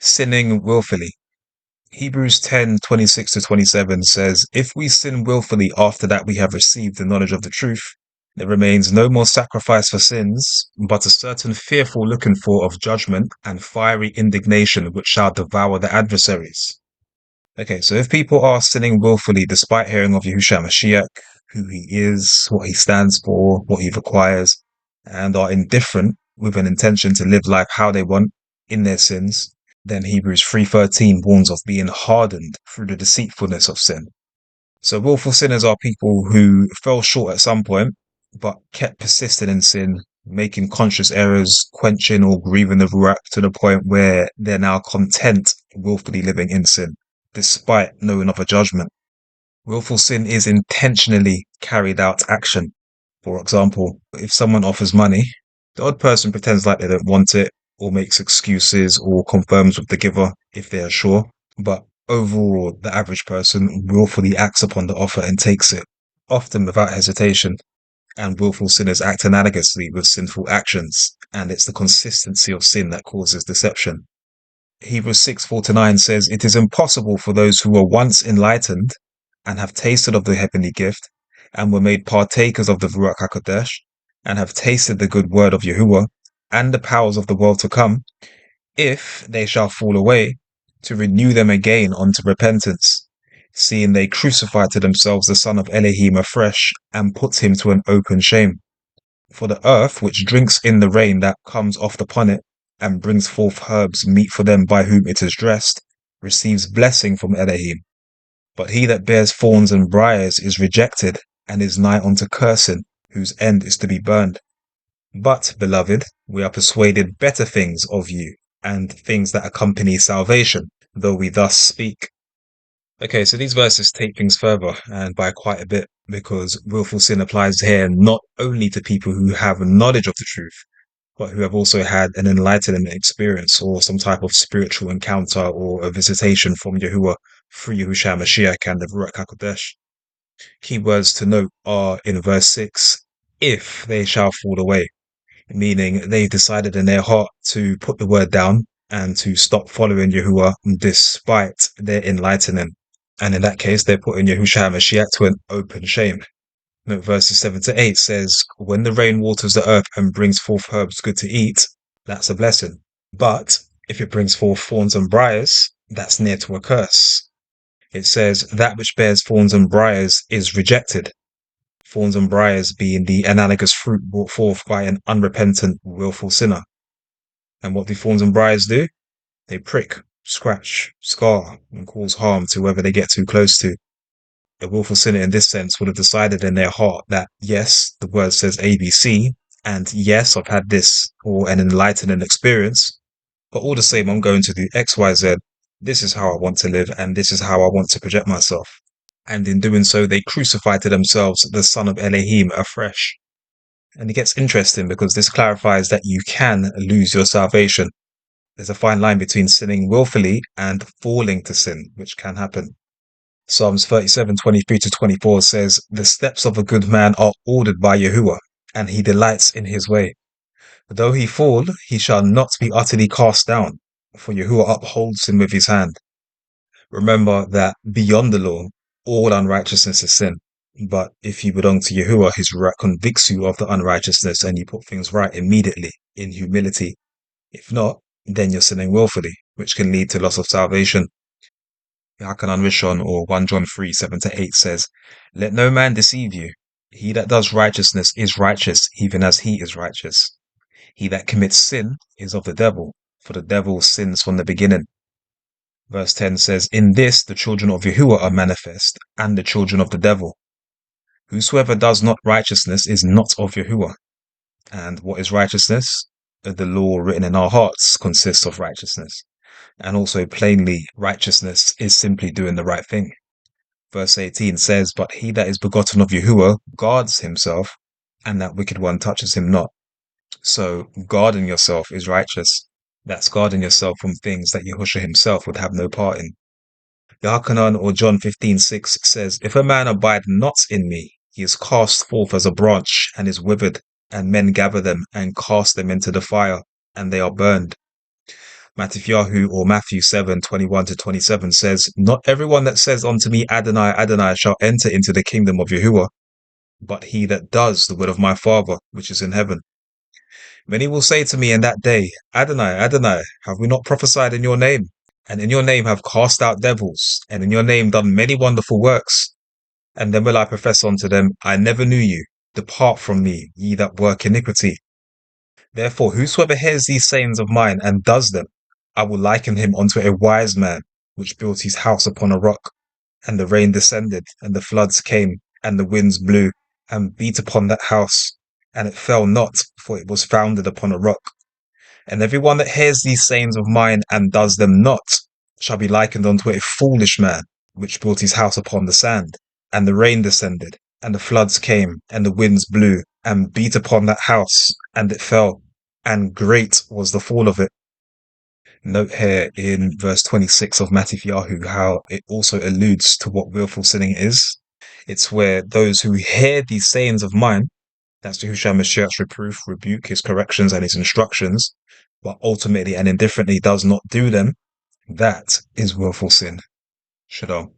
Sinning willfully. Hebrews 10:26-27 says, "If we sin willfully after that we have received the knowledge of the truth, there remains no more sacrifice for sins, but a certain fearful looking for of judgment and fiery indignation which shall devour the adversaries." Okay, so if people are sinning willfully despite hearing of Yahushua Mashiach, who he is, what he stands for, what he requires, and are indifferent with an intention to live life how they want in their sins, then Hebrews 3:13 warns of being hardened through the deceitfulness of sin. So willful sinners are people who fell short at some point, but kept persisting in sin, making conscious errors, quenching or grieving the Ruach to the point where they're now content willfully living in sin, despite knowing of a judgment. Willful sin is intentionally carried out action. For example, if someone offers money, the odd person pretends like they don't want it, or makes excuses, or confirms with the giver if they are sure. But overall, the average person willfully acts upon the offer and takes it, often without hesitation. And willful sinners act analogously with sinful actions, and it's the consistency of sin that causes deception. Hebrews 6:4-9 says, "It is impossible for those who were once enlightened and have tasted of the heavenly gift and were made partakers of the Ruach HaKodesh and have tasted the good word of Yahuwah and the powers of the world to come, if they shall fall away, to renew them again unto repentance, seeing they crucify to themselves the Son of Elohim afresh and put him to an open shame. For the earth which drinks in the rain that comes oft upon it, and brings forth herbs meet for them by whom it is dressed, receives blessing from Elohim. But he that bears thorns and briars is rejected, and is nigh unto cursing, whose end is to be burned. But, beloved, we are persuaded better things of you, and things that accompany salvation, though we thus speak." Okay, so these verses take things further, and by quite a bit, because willful sin applies here not only to people who have knowledge of the truth, but who have also had an enlightenment experience or some type of spiritual encounter or a visitation from Yahuwah through Yahushua Mashiach and the Ruach HaKodesh. Keywords to note are in verse 6, "if they shall fall away," meaning they've decided in their heart to put the word down and to stop following Yahuwah despite their enlightening. And in that case, they're putting Yahushua Mashiach to an open shame. Note verses 7-8 says, "When the rain waters the earth and brings forth herbs good to eat, that's a blessing. But if it brings forth thorns and briars, that's near to a curse." It says, "That which bears thorns and briars is rejected." Thorns and briars being the analogous fruit brought forth by an unrepentant, willful sinner. And what do thorns and briars do? They prick, scratch, scar, and cause harm to whoever they get too close to. A willful sinner in this sense would have decided in their heart that, yes, the word says ABC, and yes, I've had this or an enlightening experience, but all the same, I'm going to do XYZ. This is how I want to live, and this is how I want to project myself. And in doing so, they crucify to themselves the Son of Elohim afresh. And it gets interesting because this clarifies that you can lose your salvation. There's a fine line between sinning willfully and falling to sin, which can happen. Psalms 37:23-24 says, "The steps of a good man are ordered by Yahuwah, and he delights in his way. Though he fall, he shall not be utterly cast down, for Yahuwah upholds him with his hand." Remember that beyond the law, all unrighteousness is sin. But if you belong to Yahuwah, his Ruach convicts you of the unrighteousness and you put things right immediately in humility. If not, then you're sinning willfully, which can lead to loss of salvation. Hakan Rishon or 1 John 3:7-8 says, "Let no man deceive you. He that does righteousness is righteous, even as he is righteous. He that commits sin is of the devil, for the devil sins from the beginning." Verse 10 says, "In this the children of Yahuwah are manifest, and the children of the devil. Whosoever does not righteousness is not of Yahuwah." And what is righteousness? The law written in our hearts consists of righteousness. And also plainly, righteousness is simply doing the right thing. Verse 18 says, "But he that is begotten of Yahuwah guards himself, and that wicked one touches him not." So guarding yourself is righteous. That's guarding yourself from things that Yahushua himself would have no part in. Yahanan or John 15:6 says, "If a man abide not in me, he is cast forth as a branch and is withered, and men gather them and cast them into the fire, and they are burned." Matthew 7:21 to 27 says, "Not everyone that says unto me, Adonai, Adonai, shall enter into the kingdom of Yahuwah, but he that does the will of my Father, which is in heaven. Many will say to me in that day, Adonai, Adonai, have we not prophesied in your name? And in your name have cast out devils, and in your name done many wonderful works? And then will I profess unto them, I never knew you. Depart from me, ye that work iniquity. Therefore, whosoever hears these sayings of mine and does them, I will liken him unto a wise man, which built his house upon a rock. And the rain descended, and the floods came, and the winds blew, and beat upon that house. And it fell not, for it was founded upon a rock. And every one that hears these sayings of mine and does them not shall be likened unto a foolish man, which built his house upon the sand. And the rain descended, and the floods came, and the winds blew, and beat upon that house, and it fell, and great was the fall of it." Note here in verse 26 of Matthew how it also alludes to what willful sinning is. It's where those who hear these sayings of mine, that's Yahushua Mashiach's reproof, rebuke, his corrections, and his instructions, but ultimately and indifferently does not do them, that is willful sin. Shalom.